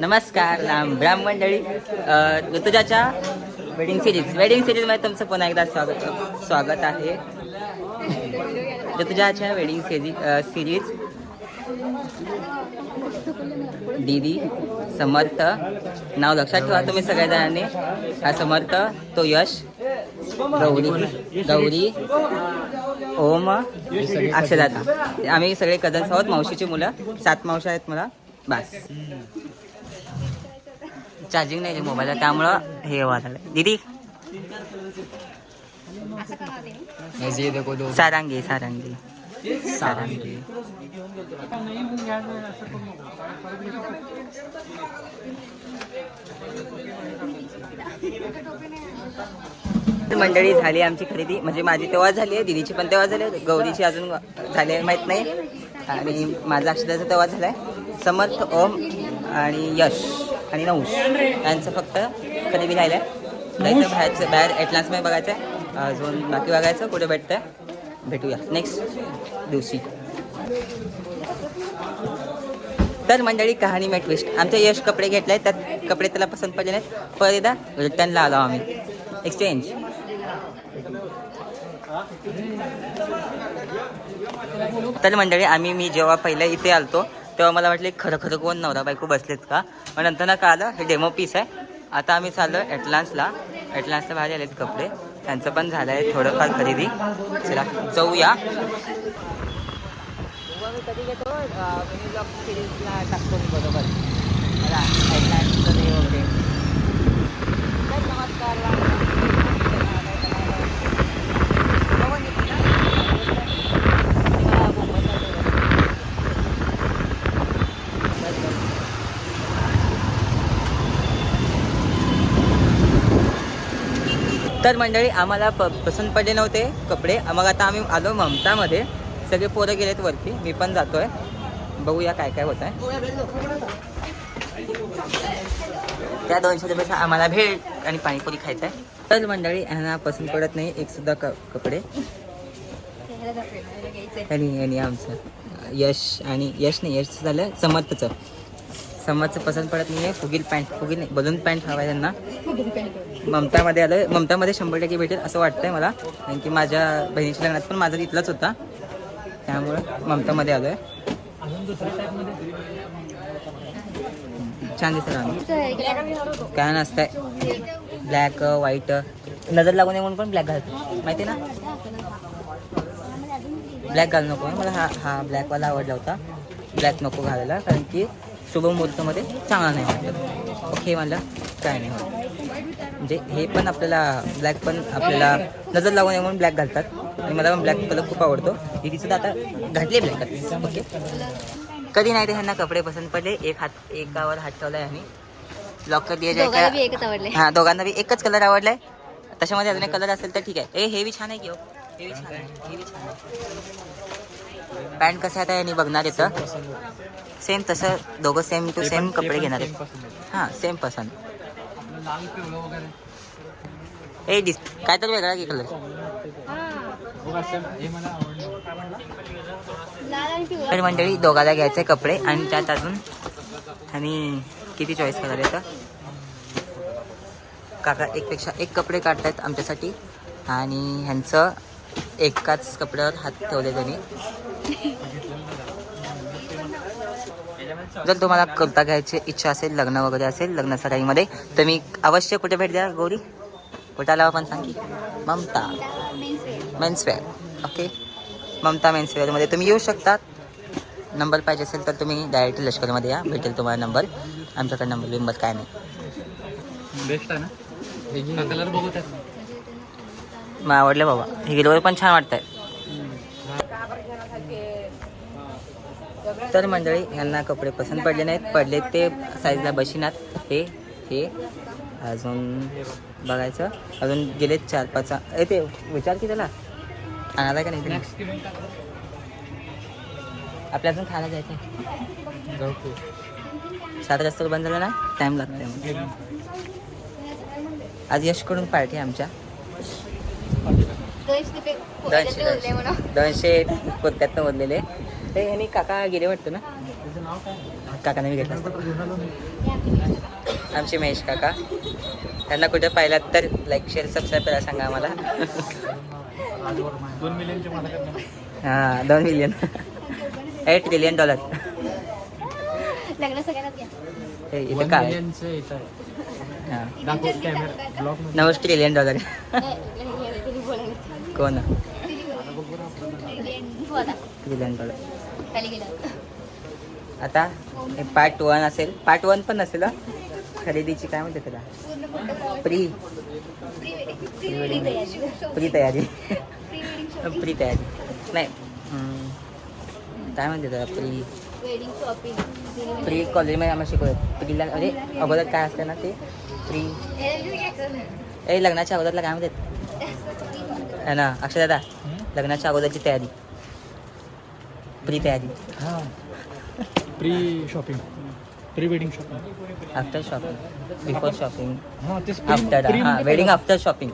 नमस्कार राम मंडळी, ऋतुजाच्या वेडिंग सिरीजमध्ये तुमचं पुन्हा एकदा स्वागत आहे. ऋतुजाच्या वेडिंग सिरीज दीदी समर्थ, नाव लक्षात ठेवा तुम्ही सगळ्या. हा समर्थ, तो यश, गौरी, ओम, अक्षदाता. आम्ही सगळे कझन्स आहोत, मावशीची मुलं. 7 मावशी आहेत मला. बस चार्जिंग नाही मोबाईलला, त्यामुळं हे वाजलं. दीदी सारंगी मंडळी झाली आमची खरेदी. म्हणजे माझी तेव्हा झाली आहे, दीदीची पण तेव्हा झाली, गौरीची अजून झाली माहीत नाही, आणि माझा अक्षदाचा तेव्हा झालाय. समर्थ, ओम आणि यश आणि नऊश यांचं फक्त खरेदी राहिलं आहे. जायचं बाहेर एटलान्समध्ये बघायचं आहे, अजून बाकी बघायचं कुठे भेटतं आहे. भेटूया नेक्स्ट दिवशी. तर मंडळी कहाणी में ट्विस्ट. आमचे यश कपडे घेतले, त्यात कपडे त्याला पसंत पडले नाहीत, परत एकदा रिटर्नला आलो आम्ही. एक्सचेंज. तर मंडळी मी जेव्हा पहिल्या इथे आलतो तेव्हा मला वाटले खरं कोण नवरा बायको बसलेत का, पण नंतर ना कळालं हे डेमो पीस आहे. आता आम्ही चाललो एटलान्सला बाहेर आलेत कपडे, त्यांचं पण झालं आहे थोडंफार खरेदी. चला जाऊया. कधी घेतो सिरीजला टाकतो मी बरोबर. नमस्कार. तर मंडळी आम्हाला पसंत पडले नव्हते कपडे. मग आता आम्ही आलो ममतामध्ये. सगळे पोरं गेलेत वरती, मी पण जातोय. बघूया काय काय होत आहे. त्या 200 रुपयाचा आम्हाला भेळ आणि पाणीपुरी खायचं आहे. तर मंडळी यांना पसंत पडत नाही एक सुद्धा कपडे. आणि आमचं यश झालं समर्थचं पसंत पडत नाही आहे. फुगील नाही, बलून पॅन्ट हवा आहे त्यांना. ममतामध्ये आलं. ममतामध्ये 100% भेटेल असं वाटतंय मला, कारण की माझ्या बहिणीच्या लग्नात पण माझा इथलाच होता, त्यामुळं ममतामध्ये आलो आहे. छान दिसतं आम्ही. काय नसतंय, ब्लॅक व्हाईट नजर लागू नये म्हणून पण ब्लॅक घालतो, माहिती ना. ब्लॅक घालू नको, मला हा ब्लॅकवाला आवडला होता. ब्लॅक नको घालायला, कारण की शुभ मुहूर्तामध्ये चांगला नाही वाटत. ओके म्हणलं काय नाही होत. म्हणजे हे पण आपल्याला ब्लॅक पण आपल्याला नजर लागू नये म्हणून ब्लॅक घालतात, आणि मला पण ब्लॅक कलर खूप आवडतो. दीदी सुद्धा आता घातले ब्लॅक. ओके, कधी नाही ते ह्यांना कपडे पसंत पडले. एकावर हात ठेवलाय आम्ही. लॉक कर दिया जाय. हां, दोघांना बी एकच कलर आवडलाय. त्याच्यामध्ये अजून एक कलर असेल तर ठीक आहे. हे बी छान आहे की हो, हे बी छान आहे. पॅन्ट कसं आहे आता यांनी बघणार येतं. सेम तसं दोघं सेम टू सेम कपडे घेणार आहेत. हां, सेम पसंत. काय तर वेगळा की कलर. तर मंडळी दोघाला घ्यायचे कपडे, आणि त्यात अजून आणि किती चॉईस कलर येतं. काका एकपेक्षा एक कपडे काढतायत आमच्यासाठी, आणि ह्यांचं एकाच कपड्यावर हात ठेवले त्यांनी. जर तुम्हाला कुर्ता घ्यायची इच्छा असेल, लग्न वगैरे असेल, लग्न सराईमध्ये, तर मी अवश्य कुठे भेट द्या गौरी. कुठं लावा पण सांग की. ममता मेन्सवेअर. ओके, ममता मेन्सवेअरमध्ये तुम्ही येऊ शकता. नंबर पाहिजे असेल तर तुम्ही डायरेक्ट लष्करमध्ये या, भेटेल तुम्हाला नंबर. आमच्याकडे नंबर काय नाही. बेस्ट आहे ना कलर बघत आहे. मला आवडलं बाबा, हे हिरवं पण छान वाटतंय. तर मंडळी ह्यांना कपडे पसंत पडले नाहीत, पडले ते साईजला बशिनात. हे अजून बघायचं, अजून गेलेत 4-5. ते विचार की त्याला आणायला का नाही. आपल्या अजून खायला जायचं. 7 वाजता बंद झालं ना, टाईम लागतंय. आज यशकडून पार्टी आमच्या. 200 कुर्त्यात ओढलेले. ते ह्यानी काका गेले वाटतं ना. काकाने मी घेतला असता. आमचे महेश काका, त्यांना कुठे पाहिलात तर लाईक शेअर सबस्क्राईब करायला सांगा आम्हाला. 2 मिलियनचे मला करणार. हां 2 मिलियन $8 ट्रिलियन. लग्न सगळ्यांनाच घ्या. इथं 1 काय मिलियनचं येतं. हां दाखव कॅमेरा ब्लॉग मध्ये. $9 ट्रिलियन. तिने बोलायला. कोण $1 ट्रिलियन. खाली गेलं. आता हे पार्ट 1 असेल. पार्ट 1 पण नसेल हं. खरेदीची काय म्हणते त्याला, प्री तयारी प्री तयारी नाही काय म्हणते त्याला, वेडिंग शॉपिंग. प्री कॉलेजमध्ये आम्हाला शिकवतात. प्रीला म्हणजे अगोदर काय असतं ना ते प्री लग्नाच्या अगोदरला काय म्हणतात है ना अक्षय दादा, लग्नाच्या अगोदरची तयारी, प्री तयारी. हां pre shopping, pre wedding shopping, after shopping, before shopping, हां ते आफ्टर. हां वेडिंग आफ्टर शॉपिंग.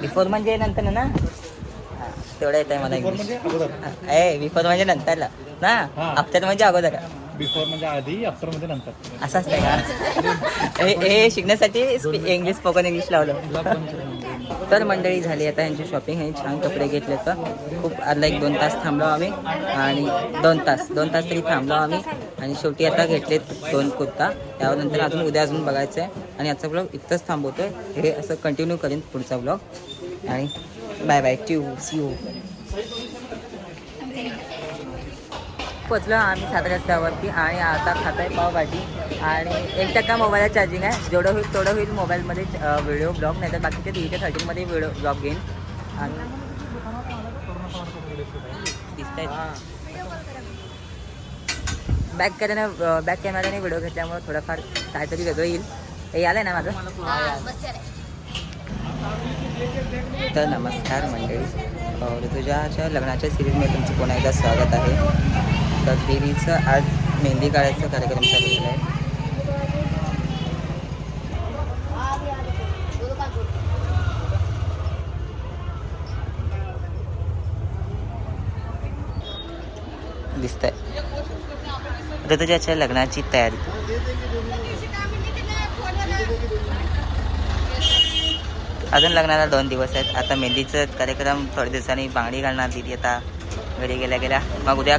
बिफोर म्हणजे नंतर ना. हां तेवढं येत आहे मला इंग्लिश. बिफोर म्हणजे नंतरला ना, आफ्टर म्हणजे अगोदर. बिफोर म्हणजे आधी, आफ्टर म्हणजे नंतर. असं असतंय का? हे शिकण्यासाठी इंग्लिश, स्पोकन इंग्लिश लावलं. तर मंडळी झाली आता यांची शॉपिंग. हे छान कपडे घेतले तर खूप अर्धा 1-2 तास थांबलो आम्ही, आणि 2 तास तरी थांबलो आम्ही, आणि शेवटी आता घेतलेत 2 कुर्ता. त्यानंतर अजून उद्या बघायचं आहे. आणि आजचा ब्लॉग इथंच थांबवतो आहे. हे असं कंटिन्यू करेन पुढचा ब्लॉग. आणि बाय बाय, सी यू. पोचलो आम्ही 7 रस्त्यावरती, आणि आता खात आहे पावभाजी. आणि 1% मोबाईलला चार्जिंग आहे. जेवढं होईल तेवढं होईल मोबाईलमध्ये व्हिडिओ ब्लॉग, नाही तर बाकीचे 3-13 व्हिडिओ ब्लॉग घेईन. आणि दिसत आहेत बॅक कॅमेऱ्याने व्हिडिओ घेतल्यामुळे थोडंफार काहीतरी वेगळं येईल. हे आलं ना माझं. तर नमस्कार मंडळी, ऋतुजाच्या लग्नाच्या सिरीजमध्ये तुमचं पुन्हा एकदा स्वागत आहे. तर देवीचं आज मेहंदी काढायचा कार्यक्रम चाललेला आहे. दिसतंय ऋतुजाच्या लग्नाची तयारी. अजून लग्नाला 2 दिवस आहेत. आता मेहंदीचं कार्यक्रम थोड्या दिवसांनी बांगडी घालणार दिली आता घरी गेल्या. मग उद्या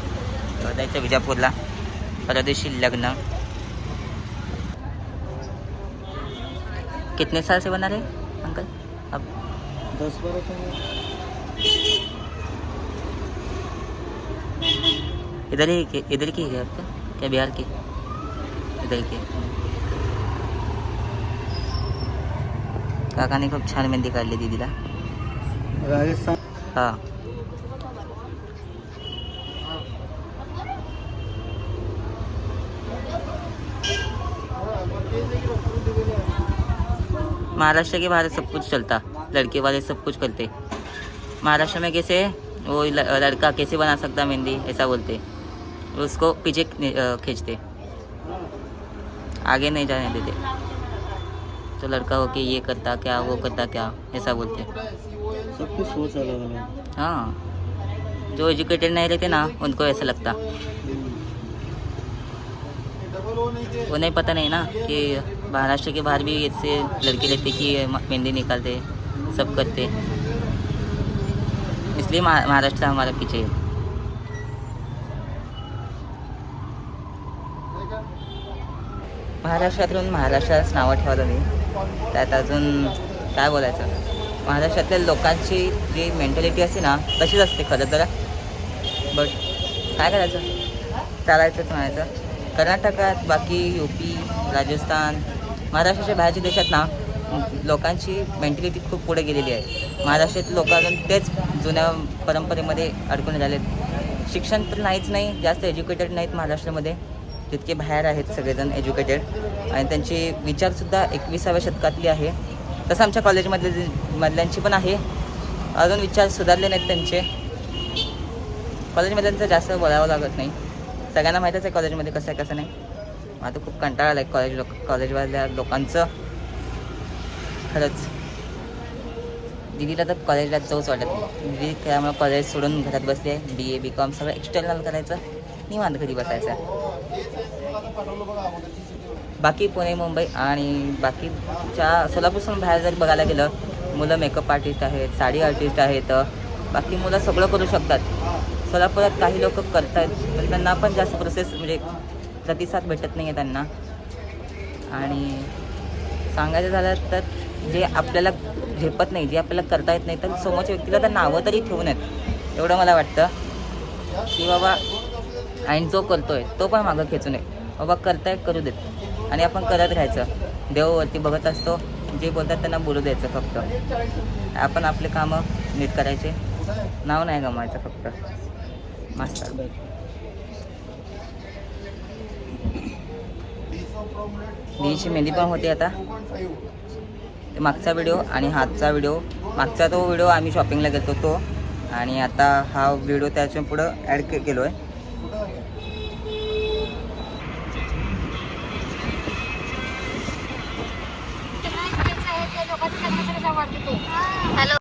जायचं विजापूरला. परवा दिवशी लग्न. कितने साल से बना रहे अंकल अब? 10-12 साल. इधर की है आपका, क्या बिहार की? इधर की. काकाने खूप छान मेहंदी काढली दीदीला. राजस्थान. हां महाराष्ट्र के बाहर सब कुछ चलता, लड़के वाले सब कुछ करते. महाराष्ट्र में कैसे वो लड़का कैसे बना सकता मेहंदी, ऐसा बोलते. उसको पीछे खींचते, आगे नहीं जाने देते. तो लड़का हो के ये करता क्या, वो करता क्या, ऐसा बोलते. सब कुछ सोच अलग अलग. हाँ जो एजुकेटेड नहीं रहते ना उनको ऐसा लगता. वो नहीं पता नहीं ना कि महाराष्ट्र के बाहर भी ऐसे लड़के रहते कि मेहंदी निकालते, सब करते. इसलिए महाराष्ट्र हमारा पीछे है. महाराष्ट्रालाच नावं ठेवलं मी. त्यात अजून काय बोलायचं. महाराष्ट्रातल्या लोकांची जी मेंटॅलिटी असते ना तशीच असते खरं तर. बट काय करायचं, चालायचंच म्हणायचं. कर्नाटकात, बाकी UP, राजस्थान, महाराष्ट्राच्या बाहेरच्या देशात ना लोकांची मेंटॅलिटी खूप पुढे गेलेली आहे. महाराष्ट्रातील लोक अजून तेच जुन्या परंपरेमध्ये अडकून झालेत. शिक्षण तर नाहीच नाही, जास्त एज्युकेटेड नाहीत महाराष्ट्रामध्ये जितके बाहेर आहेत सगळेजण एज्युकेटेड. आणि त्यांची विचारसुद्धा 21व्या शतकातली आहे. तसं आमच्या मधल्यांची पण आहे. अजून विचार सुधारले नाहीत त्यांचे. कॉलेजमधल्यांचं जास्त बोलावं लागत नाही. सगळ्यांना माहीतच आहे कॉलेजमध्ये कसं आहे कसं नाही. आता खूप कंटाळा आला आहे कॉलेजवाल्या लोकांचं खरंच. दिदीला तर कॉलेजला जाऊच वाटत नाही. दिदी त्यामुळे कॉलेज सोडून घरात बसले. BA BCom सगळं एक्सटर्नल करायचं. निवांत घरी बसायचं. बाकी पुणे मुंबई आणि बाकीच्या सोलापूरपासून बाहेर जर बघायला गेलं, मुलं मेकअप आर्टिस्ट आहेत, साडी आर्टिस्ट आहेत, बाकी मुलं सगळं करू शकतात. सोलापुरात काही लोक करत आहेत पण त्यांना पण जास्त प्रोसेस म्हणजे प्रतिसाद भेटत नाही आहे त्यांना. आणि सांगायचं झालं तर जे आपल्याला झेपत नाही, जे आपल्याला करता येत नाही, तर समोरच्या व्यक्तीला तर नावं तरी ठेवू नयेत. एवढं मला वाटतं की बाबा आणि जो करतो आहे तो पण मागं खेचू नये. बाबा करताय करू देत आणि आपण करत राहायचं. देवावरती बघत असतो, जे बोलतात त्यांना बोलू द्यायचं. फक्त आपण आपले कामं नीट करायचे, नाव नाही गमवायचं फक्त. मस्त. दीदीची मेहंदी पण होती आता. मागचा व्हिडिओ आणि हातचा व्हिडिओ, मागचा तो व्हिडिओ आम्ही शॉपिंगला गेलो तो, आणि आता हा व्हिडिओ त्याच्या पुढं ॲड केलो आहे.